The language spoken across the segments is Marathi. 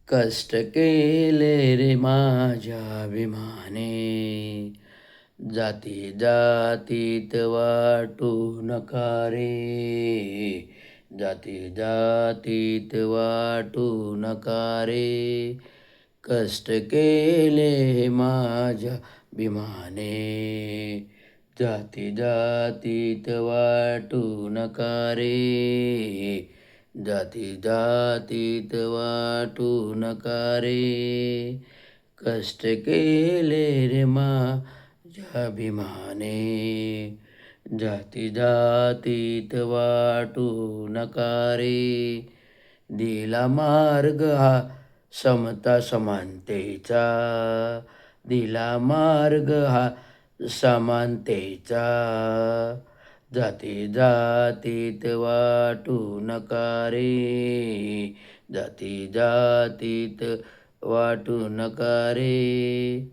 कष्ट केले रे माझ्या अभिमाने, जाती जातीत वाटू नका रे, जाती जातीत वाटू नका रे. कष्ट केले माझ्या अभिमाने, जाती जातीत वाटू नका रे, जाती जातीत वाटू नका रे. कष्ट केले रे माझ्या अभिमाने, जाती जातीत वाटू नका रे. दिला मार्ग हा समता समानतेचा, दिला मार्ग हा समानतेचा, जाती जातीत वाटू नका रे, जाती जातीत वाटू नका रे.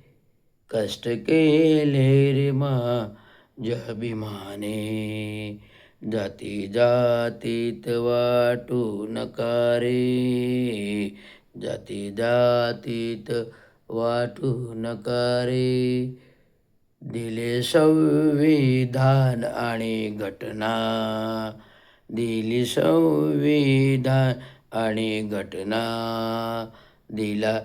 कष्ट केले रे माझ्या अभिमाने, जाती जातीत वाटू नका रे, जाती जातीत वाटू नका रे. दिले संविधान आणि घटना, दिली संविधान आणि घटना, दिला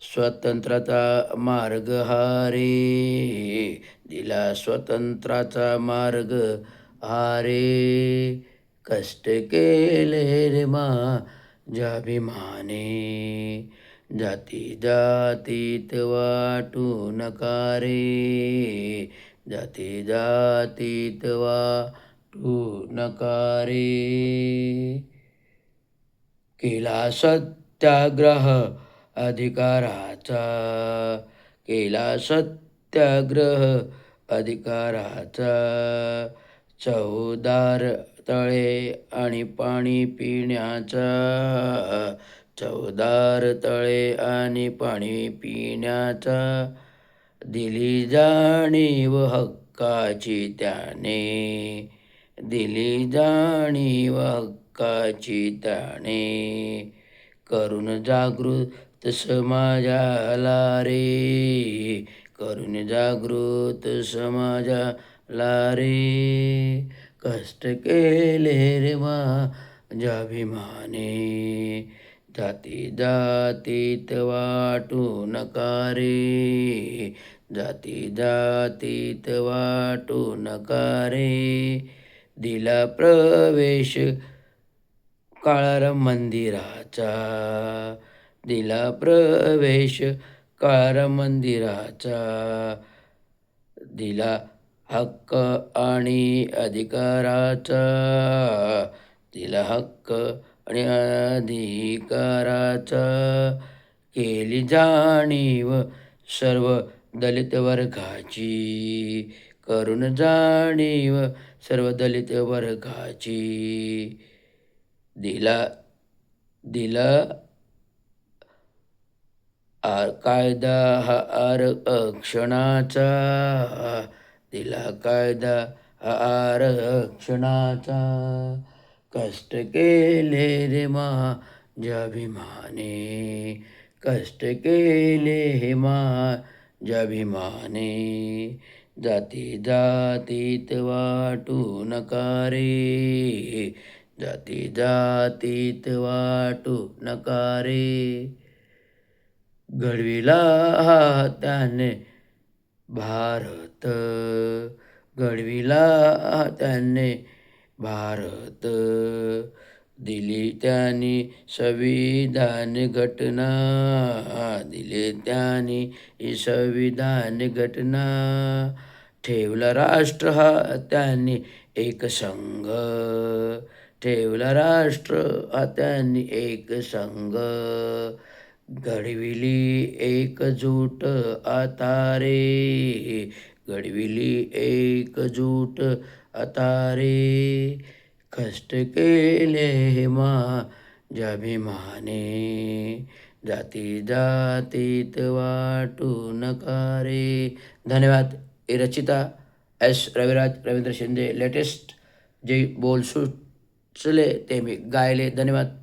स्वतंत्राचा मार्ग हा रे, दिला स्वतंत्राचा मार्ग हा रे. कष्ट केले रे माझ्या अभिमाने, जाती जातीत वाटू नका रे, जाती जातीत वाटू नका रे. केला सत्याग्रह अधिकाराचा, केला सत्याग्रह अधिकाराचा, चवदार तळे आणि पाणी पिण्याचा, चवदार तळे आणि पाणी पिण्याचा, दिली जाणीव हक्काची त्याने, दिली जाणीव हक्काची त्याने. करून जागृत समाजाला रे, करून जागृत समाजाला रे. कष्ट केले रे माझ्या अभिमाने, जाती जातीत वाटू नका रे, जाती जातीत वाटू नका रे. दिला प्रवेश काळार मंदिराचा, दिला प्रवेश काळार मंदिराचा, दिला हक्क आणि अधिकाराचा, दिला हक्क आणि अधिकाराचा. केली जाणीव सर्व दलित वर्गाची, करून जाणीव सर्व दलित वर्गाची, दिला दिला कायदा हा आरक्षणाचा, दिला कायदा हा आरक्षणाचा. कष्ट केले रे माझ्या अभिमाने, कष्ट केले हे माझ्या अभिमाने, जाती जातीत वाटू नका रे, जाती जातीत वाटू नका रे. घडविला हा त्याने भारत, घडविला हा त्याने भारत, दिली त्यांनी संविधान घटना, दिले त्यांनी संविधान घटना. ठेवला राष्ट्र हा त्यांनी एक संघ, ठेवला राष्ट्र हा त्यांनी एक संघ, घडविली एकजूट आता रे, घडविली एकजूट आता रे. कष्ट केले माझ्या अभिमाने, जाती जातीत वाटू नका रे. धन्यवाद. ही रचिता एस रविराज रवींद्र शिंदे लेटेस्ट जे बोल सुचले ते मी गायले. धन्यवाद.